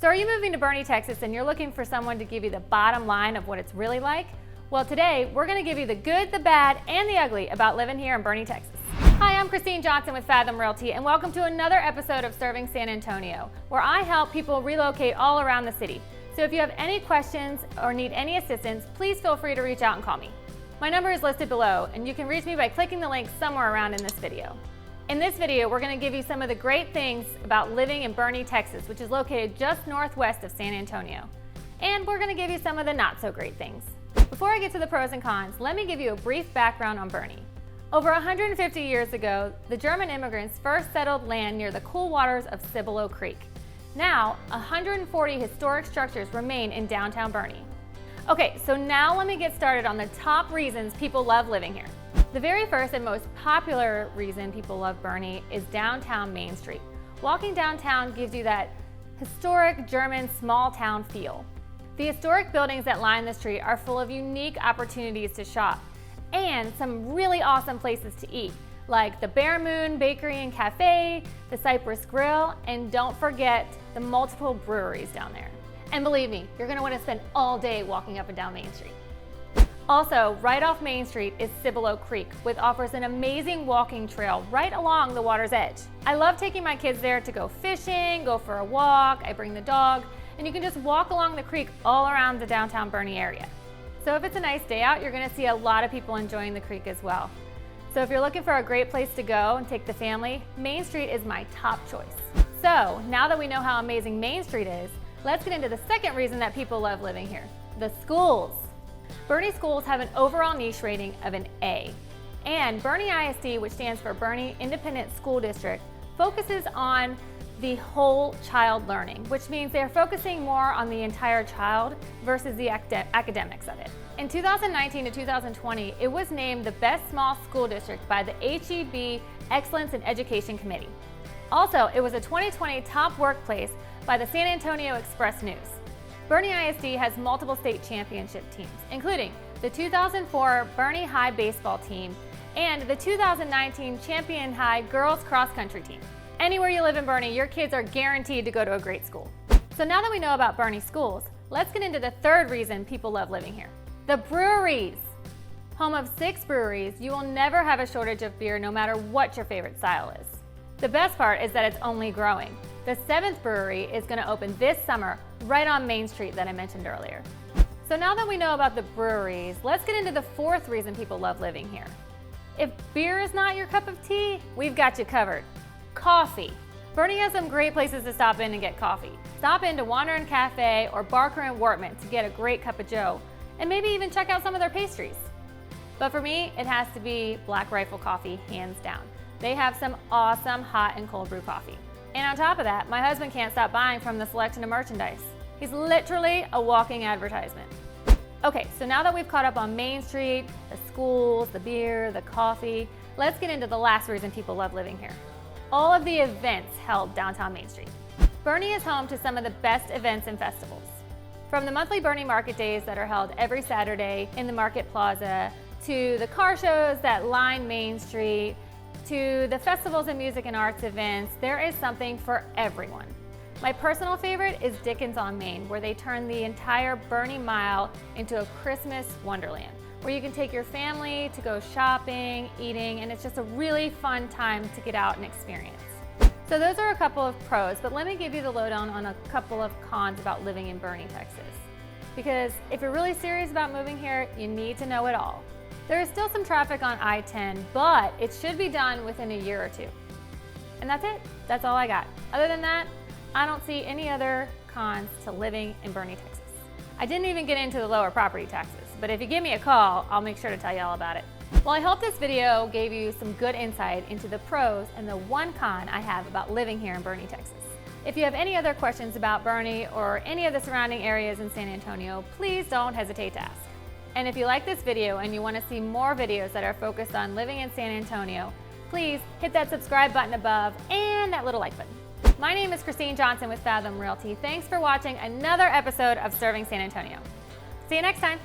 So are you moving to Boerne, Texas, and you're looking for someone to give you the bottom line of what it's really like? Well, today we're going to give you the good, the bad, and the ugly about living here in Boerne, Texas. Hi, I'm Christine Johnson with Fathom Realty, and welcome to another episode of Serving San Antonio, where I help people relocate all around the city. So if you have any questions or need any assistance, please feel free to reach out and call me. My number is listed below, and you can reach me by clicking the link somewhere around in this video. In this video, we're going to give you some of the great things about living in Boerne, Texas, which is located just northwest of San Antonio. And we're going to give you some of the not so great things. Before I get to the pros and cons, let me give you a brief background on Boerne. Over 150 years ago, the German immigrants first settled land near the cool waters of Cibolo Creek. Now, 140 historic structures remain in downtown Boerne. Okay, so now let me get started on the top reasons people love living here. The very first and most popular reason people love Boerne is downtown Main Street. Walking downtown gives you that historic German small town feel. The historic buildings that line the street are full of unique opportunities to shop and some really awesome places to eat, like the Bare Moon Bakery and Cafe, the Cypress Grill, and don't forget the multiple breweries down there. And believe me, you're gonna wanna spend all day walking up and down Main Street. Also, right off Main Street is Cibolo Creek, which offers an amazing walking trail right along the water's edge. I love taking my kids there to go fishing, go for a walk, I bring the dog, and you can just walk along the creek all around the downtown Boerne area. So if it's a nice day out, you're gonna see a lot of people enjoying the creek as well. So if you're looking for a great place to go and take the family, Main Street is my top choice. So now that we know how amazing Main Street is, let's get into the second reason that people love living here, the schools. Boerne schools have an overall niche rating of an A. And Boerne ISD, which stands for Boerne Independent School District, focuses on the whole child learning, which means they're focusing more on the entire child versus the academics of it. In 2019 to 2020, it was named the best small school district by the HEB Excellence in Education Committee. Also, it was a 2020 top workplace by the San Antonio Express News. Boerne ISD has multiple state championship teams, including the 2004 Boerne High baseball team and the 2019 Champion High girls cross country team. Anywhere you live in Boerne, your kids are guaranteed to go to a great school. So now that we know about Boerne schools, let's get into the third reason people love living here, the breweries. Home of 6 breweries, you will never have a shortage of beer no matter what your favorite style is. The best part is that it's only growing. The 7th brewery is going to open this summer right on Main Street that I mentioned earlier. So now that we know about the breweries, let's get into the fourth reason people love living here. If beer is not your cup of tea, we've got you covered. Coffee. Boerne has some great places to stop in and get coffee. Stop into Wandering Cafe or Barker and Wortman to get a great cup of joe, and maybe even check out some of their pastries. But for me, it has to be Black Rifle Coffee, hands down. They have some awesome hot and cold brew coffee. And on top of that, my husband can't stop buying from the selection of merchandise. He's literally a walking advertisement. Okay, so now that we've caught up on Main Street, the schools, the beer, the coffee, let's get into the last reason people love living here. All of the events held downtown Main Street. Boerne is home to some of the best events and festivals. From the monthly Boerne Market Days that are held every Saturday in the Market Plaza, to the car shows that line Main Street, to the festivals and music and arts events, there is something for everyone. My personal favorite is Dickens on Main, where they turn the entire Boerne Mile into a Christmas wonderland, where you can take your family to go shopping, eating, and it's just a really fun time to get out and experience. So those are a couple of pros, but let me give you the lowdown on a couple of cons about living in Boerne, Texas. Because if you're really serious about moving here, you need to know it all. There is still some traffic on I-10, but it should be done within a year or two. And that's it. That's all I got. Other than that, I don't see any other cons to living in Boerne, Texas. I didn't even get into the lower property taxes, but if you give me a call, I'll make sure to tell you all about it. Well, I hope this video gave you some good insight into the pros and the one con I have about living here in Boerne, Texas. If you have any other questions about Boerne or any of the surrounding areas in San Antonio, please don't hesitate to ask. And if you like this video and you want to see more videos that are focused on living in San Antonio, please hit that subscribe button above and that little like button. My name is Christine Johnson with Fathom Realty. Thanks for watching another episode of Serving San Antonio. See you next time.